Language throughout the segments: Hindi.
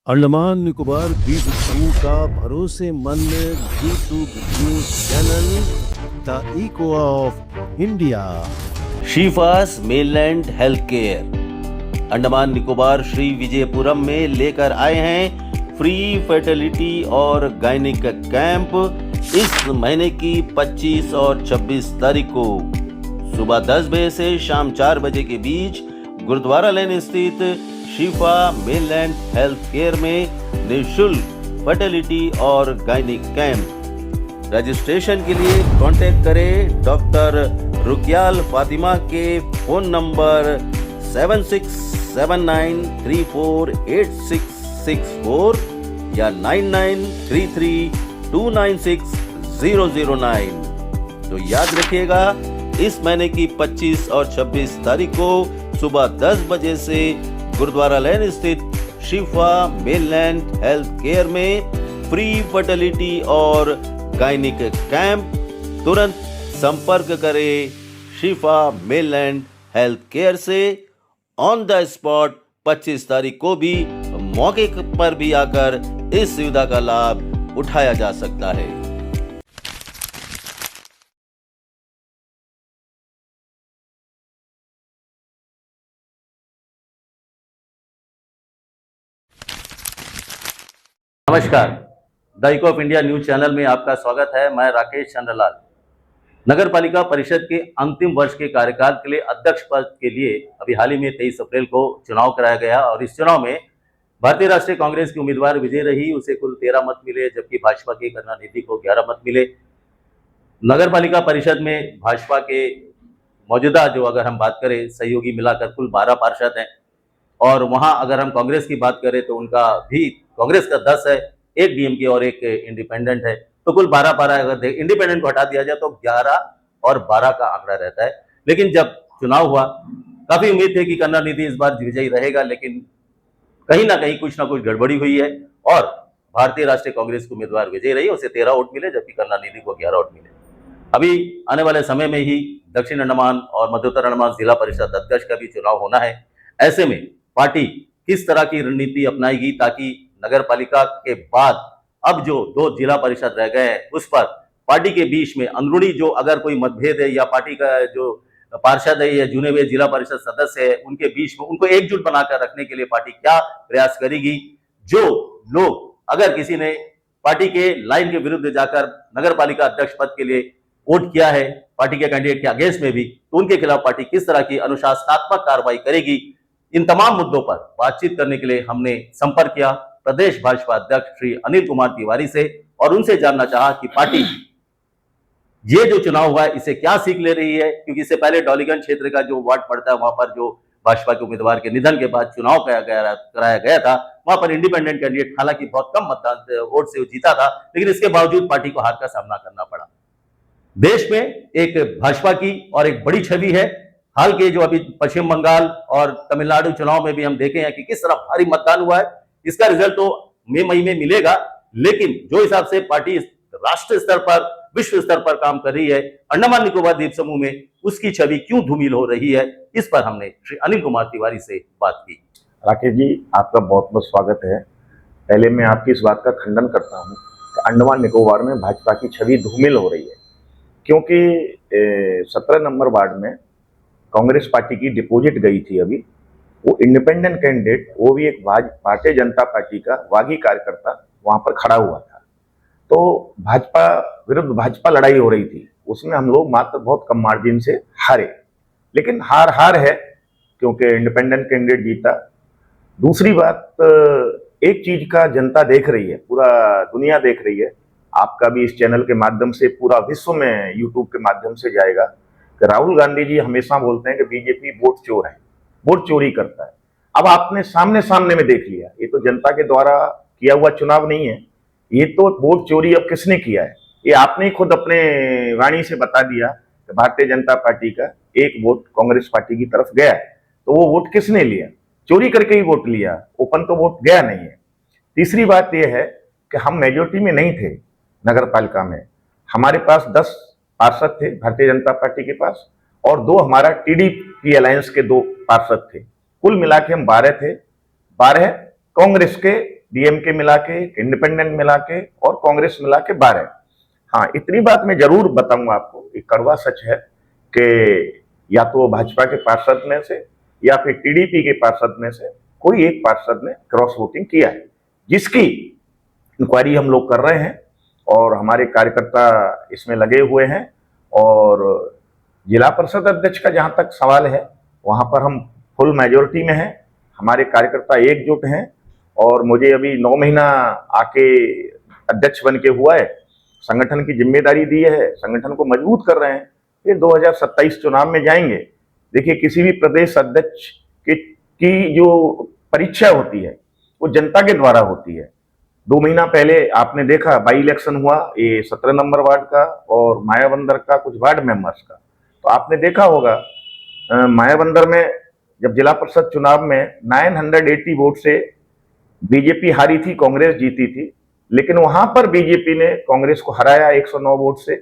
अंडमान निकोबार द्वीप समूह का भरोसेमंद YouTube news channel the echo of India. शीफास mainland health care Andaman Nicobar Shri Vijayapuram में लेकर आए हैं फ्री फर्टिलिटी और गायनिक कैंप इस महीने की 25 और 26 तारीख को सुबह 10 बजे से शाम 4 बजे के बीच गुरुद्वारा लेन स्थित शीफा मेनलैंड हेल्थ केयर में निःशुल्क फर्टिलिटी और गायनिक कैंप। रजिस्ट्रेशन के लिए कांटेक्ट करें डॉक्टर रुकियाल फातिमा के फोन नंबर 7679348664 या 9933296009। तो याद रखिएगा, इस महीने की 25 और 26 तारीख को सुबह 10 बजे से गुरुद्वारा लेन स्थित शीफा मेनलैंड हेल्थ केयर में फ्री फर्टिलिटी और गायनिक कैंप। तुरंत संपर्क करें शीफा मेनलैंड हेल्थ केयर से। ऑन द स्पॉट 25 तारीख को भी मौके पर भी आकर इस सुविधा का लाभ उठाया जा सकता है। नमस्कार, the echo of India news channel में आपका स्वागत है। मैं राकेश चंद्रलाल। नगर पालिका परिषद के अंतिम वर्ष के कार्यकाल के लिए अध्यक्ष पद के लिए अभी हाल ही में 23 अप्रैल को चुनाव कराया गया और इस चुनाव में भारतीय राष्ट्रीय कांग्रेस की उम्मीदवार विजय रही। उसे कुल 13 मत मिले, जबकि भाजपा की करुणानिधि को 11 मत मिले। नगर पालिका परिषद में भाजपा के मौजूदा जो अगर हम बात करें सहयोगी मिलाकर कुल 12 पार्षद हैं और वहां अगर हम कांग्रेस की बात करें तो उनका भी कांग्रेस का 10 है, एक डीएमके और एक इंडिपेंडेंट है, तो कुल 12 अगर इंडिपेंडेंट को हटा दिया जाए तो 11 और 12 का आंकड़ा रहता है। लेकिन जब चुनाव हुआ काफी उम्मीद थी कि करुणानिधि इस बार विजयी रहेगा, लेकिन कहीं ना कहीं कुछ ना कुछ गड़बड़ी हुई है और भारतीय राष्ट्रीय कांग्रेस की उम्मीदवार विजयी रही। उसे 13 वोट मिले, जबकि करुणानिधि को 11 वोट मिले। अभी आने वाले समय में ही दक्षिण अंडमान और मध्य उत्तर अंडमान जिला परिषद अध्यक्ष का भी चुनाव होना है। ऐसे में पार्टी किस तरह की रणनीति अपनाएगी ताकि नगर पालिका के बाद अब जो 2 जिला परिषद रह गए हैं उस पर पार्टी के बीच में अंदरूनी जो अगर कोई मतभेद है या पार्टी का जो पार्षद है या चुने हुए जिला परिषद सदस्य है उनके बीच में उनको एकजुट बनाकर रखने के लिए पार्टी क्या प्रयास करेगी। जो लोग अगर किसी ने पार्टी के लाइन के विरुद्ध जाकर नगर पालिका अध्यक्ष पद के लिए वोट किया है पार्टी के कैंडिडेट के अगेंस्ट में भी, तो उनके खिलाफ पार्टी किस तरह की अनुशासनात्मक कार्रवाई करेगी, इन तमाम मुद्दों पर बातचीत करने के लिए हमने संपर्क किया प्रदेश भाजपा अध्यक्ष श्री अनिल कुमार तिवारी से और उनसे जानना चाहा कि पार्टी ये जो चुनाव हुआ है इसे क्या सीख ले रही है, क्योंकि इससे पहले डॉलीगंज क्षेत्र का जो वार्ड पड़ता है वहां पर जो भाजपा के उम्मीदवार के निधन के बाद चुनाव कराया गया था, वहां पर इंडिपेंडेंट कैंडिडेट हालांकि बहुत कम मतदान वोट से जीता था, लेकिन इसके बावजूद पार्टी को हार का सामना करना पड़ा। देश में एक भाजपा की और एक बड़ी छवि है। हाल के जो अभी पश्चिम बंगाल और तमिलनाडु चुनाव में भी हम देखे हैं कि किस तरह भारी मतदान हुआ है। इसका रिजल्ट तो मई में मिलेगा, लेकिन जो हिसाब से पार्टी राष्ट्रीय स्तर पर विश्व स्तर पर काम कर रही है अंडमान निकोबार द्वीप समूह में, उसकी छवि क्यों धूमिल हो रही है, इस पर हमने श्री अनिल कुमार तिवारी से बात की। राकेश जी, आपका बहुत बहुत स्वागत है। पहले मैं आपकी इस बात का खंडन करता हूं कि अंडमान निकोबार में भाजपा की छवि धूमिल हो रही है, क्योंकि 17 नंबर वार्ड में कांग्रेस पार्टी की डिपॉजिट गई थी। अभी वो इंडिपेंडेंट कैंडिडेट, वो भी एक भारतीय जनता पार्टी का वागी कार्यकर्ता वहां पर खड़ा हुआ था, तो भाजपा विरुद्ध भाजपा लड़ाई हो रही थी। उसमें हम लोग मात्र बहुत कम मार्जिन से हारे, लेकिन हार है क्योंकि इंडिपेंडेंट कैंडिडेट जीता। दूसरी बात, एक चीज का जनता देख रही है, पूरा दुनिया देख रही है, आपका भी इस चैनल के माध्यम से पूरा विश्व में यूट्यूब के माध्यम से जाएगा कि राहुल गांधी जी हमेशा बोलते हैं कि बीजेपी वोट चोर है, वोट चोरी करता है। अब आपने सामने में देख लिया, ये तो जनता के द्वारा किया हुआ चुनाव नहीं है, ये तो वोट चोरी अब किसने किया है, ये आपने ही खुद अपने वाणी से बता दिया कि भारतीय जनता पार्टी का एक वोट कांग्रेस पार्टी की तरफ गया है। तो वो वोट किसने लिया? चोरी करके ही वोट लिया, ओपन तो वोट गया नहीं है। तीसरी बात यह है कि हम मेजोरिटी में नहीं थे नगर पालिका में, हमारे पास 10 पार्षद थे भारतीय जनता पार्टी के पास और 2 हमारा टीडीपी अलायंस के 2 पार्षद थे। कुल मिला के हम 12 थे। 12 कांग्रेस के डीएमके मिला के, इंडिपेंडेंट मिला के और कांग्रेस मिला के 12। हाँ, इतनी बात मैं जरूर बताऊंगा आपको, एक कड़वा सच है कि या तो भाजपा के पार्षद में से या फिर टीडीपी के पार्षद में से कोई एक पार्षद ने क्रॉस वोटिंग किया है, जिसकी इंक्वायरी हम लोग कर रहे हैं और हमारे कार्यकर्ता इसमें लगे हुए हैं। और जिला परिषद अध्यक्ष का जहां तक सवाल है, वहां पर हम फुल मेजोरिटी में हैं, हमारे कार्यकर्ता एकजुट हैं और मुझे अभी 9 महीना आके अध्यक्ष बन के हुआ है, संगठन की जिम्मेदारी दी है, संगठन को मजबूत कर रहे हैं। फिर 2027 चुनाव में जाएंगे। देखिए, किसी भी प्रदेश अध्यक्ष की जो परीक्षा होती है वो जनता के द्वारा होती है। 2 महीना पहले आपने देखा बाई इलेक्शन हुआ, ये 17 नंबर वार्ड का और मायाबंदर का कुछ वार्ड मेंबर्स का। तो आपने देखा होगा मायाबंदर में जब जिला परिषद चुनाव में 980 वोट से बीजेपी हारी थी, कांग्रेस जीती थी, लेकिन वहां पर बीजेपी ने कांग्रेस को हराया 109 वोट से।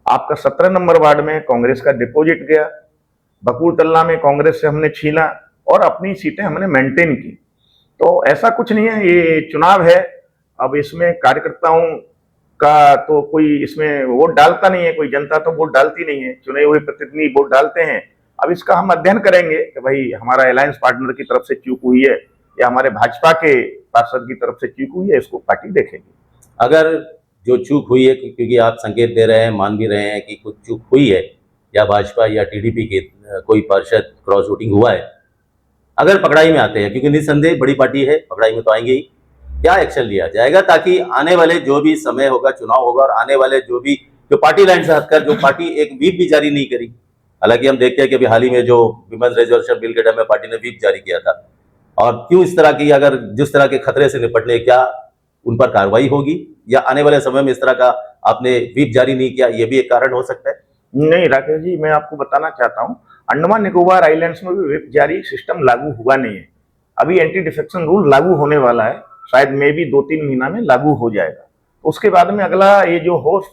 आपका 17 नंबर वार्ड में कांग्रेस का डिपॉजिट गया, बकूरटल्ला में कांग्रेस से हमने छीना और अपनी सीटें हमने मेंटेन की। तो ऐसा कुछ नहीं है, ये चुनाव है। अब इसमें कार्यकर्ताओं का तो कोई इसमें वोट डालता नहीं है, कोई जनता तो वोट डालती नहीं है, चुने हुए प्रतिनिधि वोट डालते हैं। अब इसका हम अध्ययन करेंगे कि भाई हमारा अलायंस पार्टनर की तरफ से चूक हुई है या हमारे भाजपा के पार्षद की तरफ से चूक हुई है, इसको पार्टी देखेगी। अगर जो चूक हुई है, क्योंकि आप संकेत दे रहे हैं, मान भी रहे हैं कि कुछ चूक हुई है या भाजपा या टीडीपी के कोई पार्षद क्रॉस वोटिंग हुआ है, अगर पकड़ाई में आते हैं, क्योंकि निस्संदेह बड़ी पार्टी है, पकड़ाई में तो आएंगे ही, क्या एक्शन लिया जाएगा ताकि आने वाले जो भी समय होगा, चुनाव होगा, और आने वाले जो पार्टी लाइन से हटकर जो पार्टी एक व्हीप भी जारी नहीं करी, हालांकि हम देखते हैं कि अभी हाल ही में जो विमेंस रिजर्वेशन बिल के टाइम में पार्टी ने व्हीप जारी किया था, और क्यों इस तरह की, अगर जिस तरह के खतरे से निपटने, क्या उन पर कार्रवाई होगी या आने वाले समय में इस तरह का आपने व्हीप जारी नहीं किया, ये भी एक कारण हो सकता है? नहीं राकेश जी, मैं आपको बताना चाहता हूं, अंडमान निकोबार आइलैंड्स में भी व्हिप जारी सिस्टम लागू हुआ नहीं है। अभी एंटी डिफेक्शन रूल लागू होने वाला है, शायद मे भी 2-3 महीना में लागू हो जाएगा। तो उसके बाद में अगला ये जो हॉर्स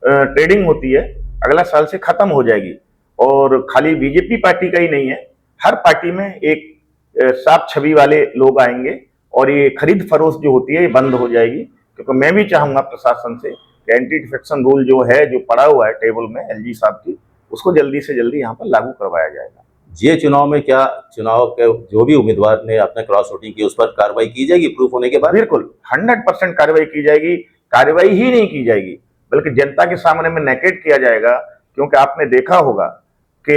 ट्रेडिंग होती है अगला साल से खत्म हो जाएगी। और खाली बीजेपी पार्टी का ही नहीं है, हर पार्टी में एक साफ छवि वाले लोग आएंगे और ये खरीद फरोख्त जो होती है ये बंद हो जाएगी। क्योंकि मैं भी चाहूंगा प्रशासन से कि एंटी डिफेक्शन रूल जो है, जो पड़ा हुआ है टेबल में एलजी साहब की, उसको जल्दी से जल्दी यहाँ पर लागू करवाया जाएगा। ये चुनाव में क्या चुनाव के जो भी उम्मीदवार ने अपने क्रॉस वोटिंग की उस पर कार्रवाई की जाएगी प्रूफ होने के बाद? बिल्कुल 100% कार्रवाई की जाएगी। कार्रवाई ही नहीं की जाएगी बल्कि जनता के सामने में नेकेट किया जाएगा। क्योंकि आपने देखा होगा कि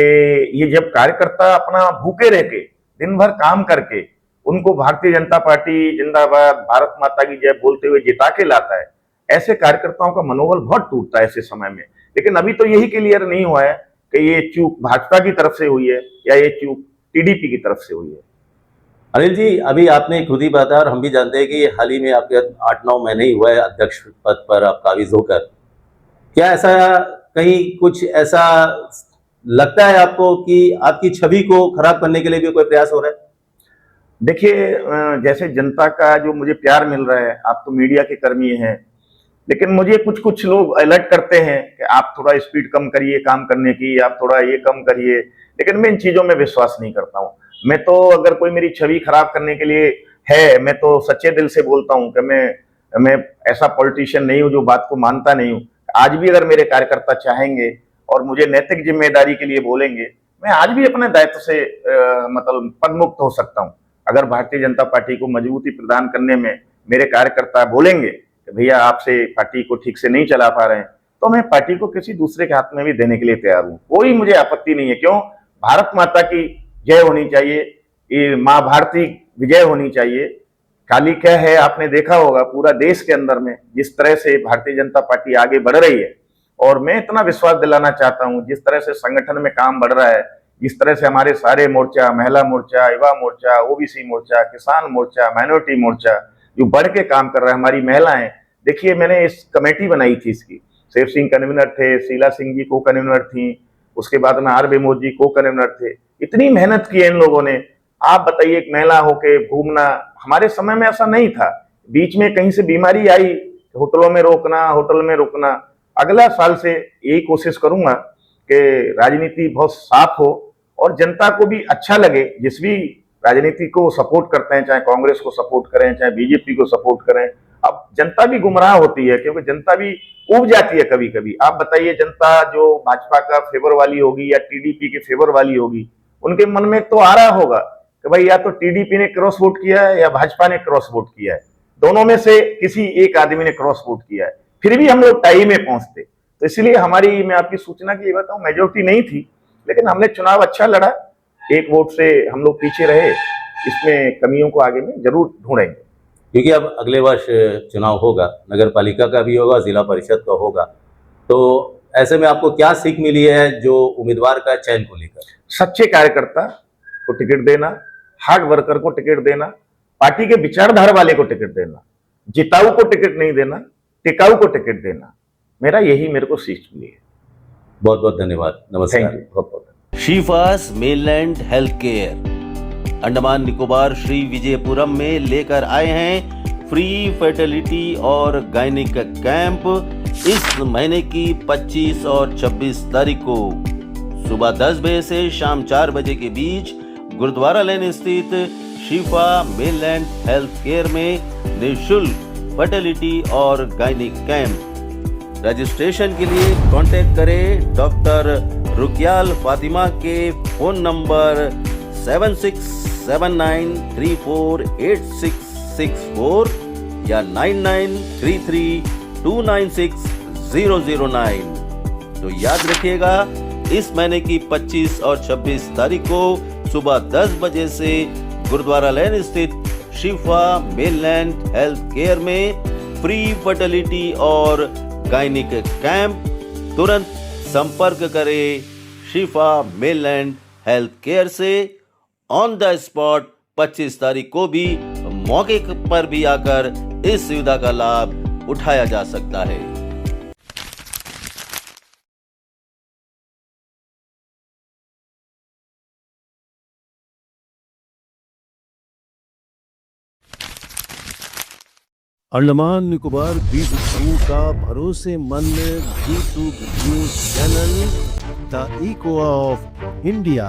ये जब कार्यकर्ता अपना भूखे रह के दिन भर काम करके उनको भारतीय जनता पार्टी जिंदाबाद, भारत माता की जय बोलते हुए जिता के लाता है, ऐसे कार्यकर्ताओं का मनोबल बहुत टूटता है ऐसे समय में। लेकिन अभी तो यही क्लियर नहीं हुआ है कि ये चूक भाजपा की तरफ से हुई है या ये चूक टीडीपी की तरफ से हुई है। अनिल जी, अभी आपने खुद ही बताया और हम भी जानते हैं कि हाल ही में आपके 8-9 महीने ही हुआ है अध्यक्ष पद पर आप काबिज होकर। क्या ऐसा कहीं कुछ ऐसा लगता है आपको कि आपकी छवि को खराब करने के लिए भी कोई प्रयास हो रहा है? देखिए, जैसे जनता का जो मुझे प्यार मिल रहा है, आप तो मीडिया के कर्मी हैं, लेकिन मुझे कुछ कुछ लोग अलर्ट करते हैं कि आप थोड़ा स्पीड कम करिए काम करने की, आप थोड़ा ये कम करिए। लेकिन मैं इन चीजों में विश्वास नहीं करता हूँ। मैं तो अगर कोई मेरी छवि खराब करने के लिए है, मैं तो सच्चे दिल से बोलता हूँ कि मैं ऐसा पॉलिटिशियन नहीं हूँ जो बात को मानता नहीं हूँ। आज भी अगर मेरे कार्यकर्ता चाहेंगे और मुझे नैतिक जिम्मेदारी के लिए बोलेंगे, मैं आज भी अपने दायित्व से मतलब पदमुक्त हो सकता हूँ। अगर भारतीय जनता पार्टी को मजबूती प्रदान करने में मेरे कार्यकर्ता बोलेंगे कि भैया आपसे पार्टी को ठीक से नहीं चला पा रहे हैं, तो मैं पार्टी को किसी दूसरे के हाथ में भी देने के लिए तैयार हूँ। कोई मुझे आपत्ति नहीं है। क्यों? भारत माता की जय होनी चाहिए, ये माँ भारती विजय होनी चाहिए। खाली क्या है, आपने देखा होगा पूरा देश के अंदर में जिस तरह से भारतीय जनता पार्टी आगे बढ़ रही है, और मैं इतना विश्वास दिलाना चाहता हूं जिस तरह से संगठन में काम बढ़ रहा है, जिस तरह से हमारे सारे मोर्चा, महिला मोर्चा, युवा मोर्चा, ओबीसी मोर्चा, किसान मोर्चा, माइनॉरिटी मोर्चा जो बढ़ के काम कर रहा है, हमारी महिलाएं। देखिए, मैंने इस कमेटी बनाई थी, इसकी शिव सिंह कन्वीनर थे, शीला सिंह जी को कन्वीनर थी, उसके बाद में आर विमोद जी को कन्वीनर थे। इतनी मेहनत की है इन लोगों ने। आप बताइए, एक महिला होके घूमना, हमारे समय में ऐसा नहीं था। बीच में कहीं से बीमारी आई, होटलों में रोकना, होटल में रुकना। अगला साल से यही कोशिश करूंगा कि राजनीति बहुत साफ हो और जनता को भी अच्छा लगे। जिस भी राजनीति को सपोर्ट करते हैं, चाहे कांग्रेस को सपोर्ट करें, चाहे बीजेपी को सपोर्ट करें। अब जनता भी गुमराह होती है, क्योंकि जनता भी उब जाती है कभी कभी। आप बताइए, जनता जो भाजपा का फेवर वाली होगी या टीडीपी के फेवर वाली होगी, उनके मन में तो आ रहा होगा कि भाई या तो टीडीपी ने क्रॉस वोट किया है या भाजपा ने क्रॉस वोट किया है, दोनों में से किसी एक आदमी ने क्रॉस वोट किया है, फिर भी हम लोग टाई में पहुंचते। तो इसलिए हमारी, मैं आपकी सूचना की बताऊं, मेजोरिटी नहीं थी, लेकिन हमने चुनाव अच्छा लड़ा, एक वोट से हम लोग पीछे रहे। इसमें कमियों को आगे में जरूर ढूंढेंगे, क्योंकि अब अगले वर्ष चुनाव होगा, नगर पालिका का भी होगा, जिला परिषद का होगा, तो ऐसे में आपको क्या सीख मिली है जो उम्मीदवार का चयन को लेकर? सच्चे कार्यकर्ता को टिकट देना, हार्ड वर्कर को टिकट देना, पार्टी के विचारधारा वाले को टिकट देना, जिताऊ को टिकट नहीं देना, टिकाऊ को टिकट देना, मेरे को सीख मिली है। बहुत बहुत धन्यवाद, नमस्कार। थैंक यू, बहुत बहुत। शीफास mainland health care Andaman Nicobar Shri Vijayapuram में लेकर आए हैं फ्री फर्टिलिटी और गायनिक कैंप इस महीने की 25 और 26 तारीख को सुबह 10 बजे से शाम 4 बजे के बीच गुरुद्वारा लेन स्थित शीफा मेनलैंड हेल्थ केयर में निःशुल्क फर्टिलिटी और गायनिक कैंप। रजिस्ट्रेशन के लिए कांटेक्ट करें डॉक्टर रुकियाल फातिमा के फोन नंबर 7679348664 या 9933296009। तो याद रखिएगा, इस महीने की 25 और 26 तारीख को सुबह 10 बजे से गुरुद्वारा लेन स्थित शिफा मेनलैंड हेल्थ केयर में फ्री फर्टिलिटी और गायनिक कैंप। तुरंत संपर्क करें शिफा मेनलैंड हेल्थ केयर से। ऑन द स्पॉट 25 तारीख को भी मौके पर भी आकर इस सुविधा का लाभ उठाया जा सकता है। अंडमान निकोबार द्वीप समूह का भरोसेमंद G2 news channel the echo of India.